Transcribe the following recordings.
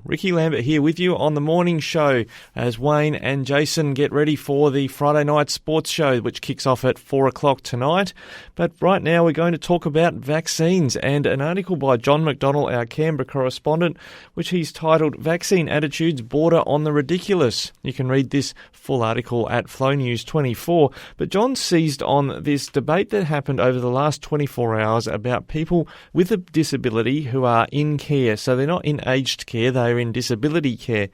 Ricky Lambert here with you on the morning show as Wayne and Jason get ready for the Friday night sports show, which kicks off at 4 o'clock tonight. But right now we're going to talk about vaccines and an article by John McDonnell, our Canberra correspondent, which he's titled Vaccine Attitudes Border on the Ridiculous. You can read this full article at Flow News 24. But John seized on this debate that happened over the last 24 hours about people with a disability who are in care. So they're not in aged care, they're in disability care.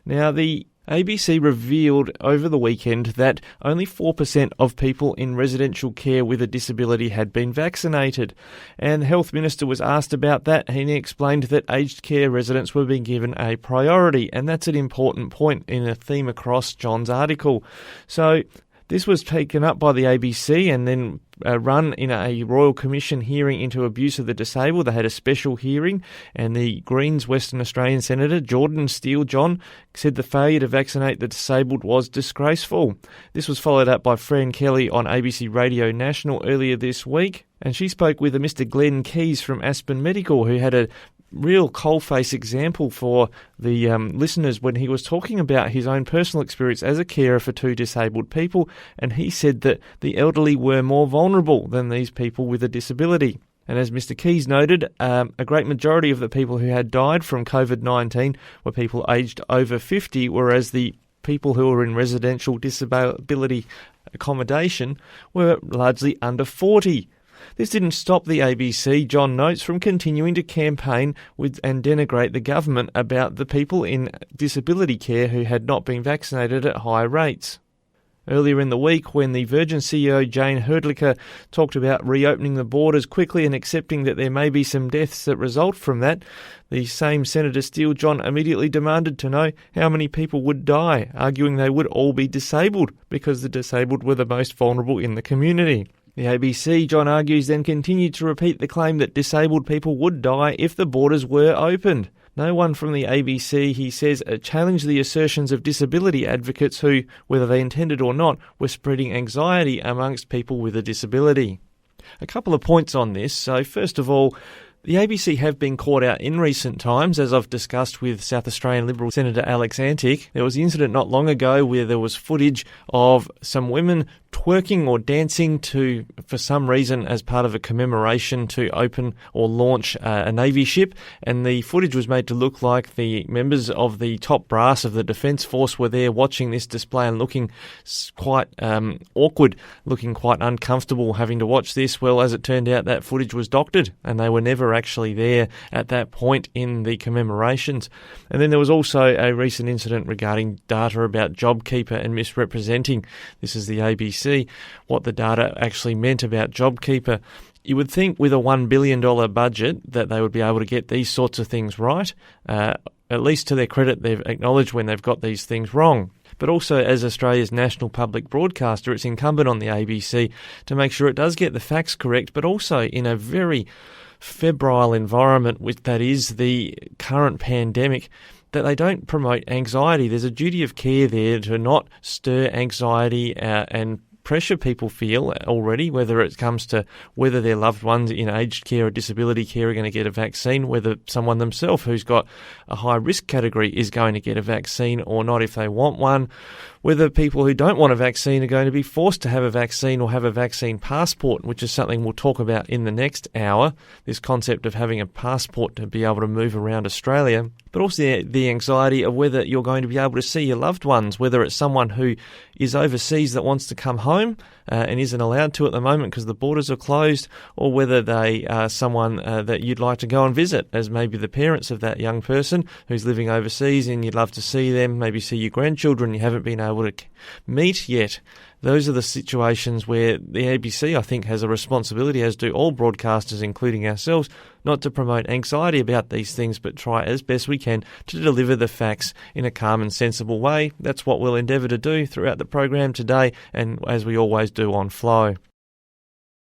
Now, the ABC revealed over the weekend that only 4% of people in residential care with a disability had been vaccinated. And the Health Minister was asked about that, and he explained that aged care residents were being given a priority, and that's an important point in a theme across John's article. So this was taken up by the ABC and then run in a Royal Commission hearing into abuse of the disabled. They had a special hearing, and the Greens Western Australian Senator Jordan Steele-John said the failure to vaccinate the disabled was disgraceful. This was followed up by Fran Kelly on ABC Radio National earlier this week, and she spoke with a Mr. Glenn Keys from Aspen Medical, who had a real coalface example for the listeners when he was talking about his own personal experience as a carer for two disabled people, and he said that the elderly were more vulnerable than these people with a disability. And as Mr. Keys noted, a great majority of the people who had died from COVID-19 were people aged over 50, whereas the people who were in residential disability accommodation were largely under 40. This didn't stop the ABC, John notes, from continuing to campaign with and denigrate the government about the people in disability care who had not been vaccinated at high rates. Earlier in the week, when the Virgin CEO Jane Herdlicker talked about reopening the borders quickly and accepting that there may be some deaths that result from that, the same Senator Steele-John immediately demanded to know how many people would die, arguing they would all be disabled because the disabled were the most vulnerable in the community. The ABC, John argues, then continued to repeat the claim that disabled people would die if the borders were opened. No one from the ABC, he says, challenged the assertions of disability advocates who, whether they intended or not, were spreading anxiety amongst people with a disability. A couple of points on this. So first of all, the ABC have been caught out in recent times, as I've discussed with South Australian Liberal Senator Alex Antic. There was an incident not long ago where there was footage of some women twerking or dancing to, for some reason, as part of a commemoration to open or launch a Navy ship, and the footage was made to look like the members of the top brass of the Defence Force were there watching this display and looking quite awkward, looking quite uncomfortable having to watch this. Well, as it turned out, that footage was doctored, and they were never actually there at that point in the commemorations. And then there was also a recent incident regarding data about JobKeeper and misrepresenting, this is the ABC, what the data actually meant about JobKeeper. You would think with a $1 billion budget that they would be able to get these sorts of things right. At least to their credit, they've acknowledged when they've got these things wrong. But also, as Australia's national public broadcaster, it's incumbent on the ABC to make sure it does get the facts correct, but also in a very febrile environment, which that is the current pandemic, that they don't promote anxiety. There's a duty of care there to not stir anxiety and pressure people feel already, whether it comes to whether their loved ones in aged care or disability care are going to get a vaccine, whether someone themselves who's got a high risk category is going to get a vaccine or not if they want one, whether people who don't want a vaccine are going to be forced to have a vaccine or have a vaccine passport, which is something we'll talk about in the next hour, this concept of having a passport to be able to move around Australia, but also the anxiety of whether you're going to be able to see your loved ones, whether it's someone who is overseas that wants to come home and isn't allowed to at the moment because the borders are closed, or whether they are someone that you'd like to go and visit, as maybe the parents of that young person who's living overseas and you'd love to see them, maybe see your grandchildren you haven't been able to meet yet. Those are the situations where the ABC, I think, has a responsibility, as do all broadcasters, including ourselves, not to promote anxiety about these things, but try as best we can to deliver the facts in a calm and sensible way. That's what we'll endeavour to do throughout the program today, and as we always do on Flow.